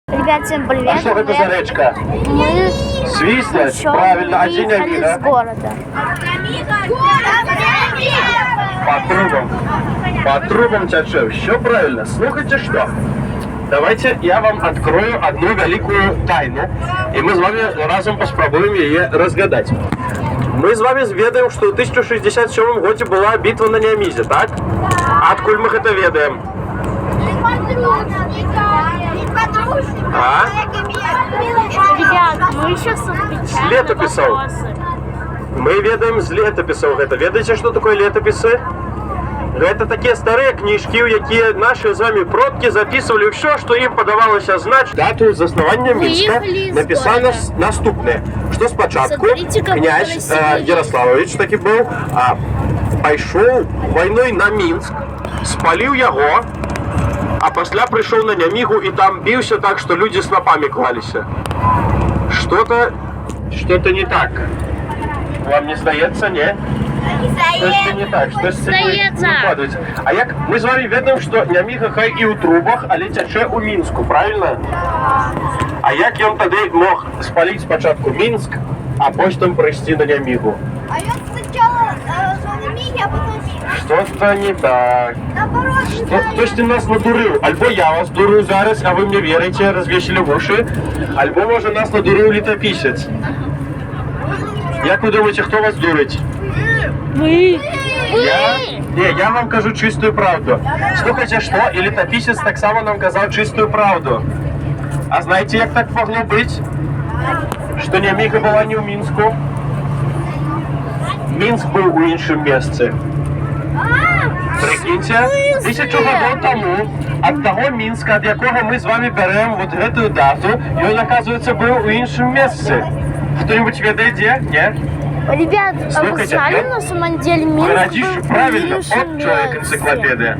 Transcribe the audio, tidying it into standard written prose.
Ребят, всем привет. А что это за речка? Мы Свистять? еще Правильно, один выехали Амига. с города. По трубам тече. Все правильно. Слухайте, что? Давайте я вам открою одну великую тайну, и мы с вами разом поспробуем ее разгадать. Мы с вами ведаем, что в 1067 году была битва на Неамизе, так? Откуль мы это ведаем? А? Ребят, мы еще отвечаем С летописов. на вопросы. Мы ведаем з летописаў гэта. Ведаеце, што такое летапісы? Гэта такія старыя кніжкі, у якія наши з вами продкі записывалі ўсё, што ім падавалася знаць. Дату заснавання Мінска напісана наступнае, што спачатку князь Ярославович такі быў, пайшоў вайной на Мінск, спаліў яго, а пасля прыйшоў на Нямігу і там біўся так, што людзі снапамі клаліся. Что-то не так. Вам не здаецца, не? Что-то не так, что-то не падаюць. А як мы з вами ведаем, што Няміга хай і ў трубах, але цячэ ў Мінску, правильно? А як ён тады мог спаліць спачатку Мінск, а потым прыйсці на Нямігу? А ён спачатку на Нямігі, а потом Что-то не так. наоборот. Хтось нас надурив. Альбо я вас дурю зараз, а ви мені вірите, розвішили вуші. Альбо, може, нас надурив літописець. Як ви думаєте, хто вас дурить? Мы. Я? Не, я вам кажу чистую правду. Слухайте, що? І літописець так само нам казав чистую правду. А знаєте, як так могло бути? Що Няміга була не в Мінську? Мінськ був у іншому місці. Прикиньте, 1000 годов тому от того Мінська, від якого ми з вами беремо вот эту дату, і він, оказується, був у іншому місці. Хто-нибудь ведає де? Ні? Ребят, а вы Слушайте, знали на самом деле Минск Городище, был правильно, в вот человек месте? энциклопедия.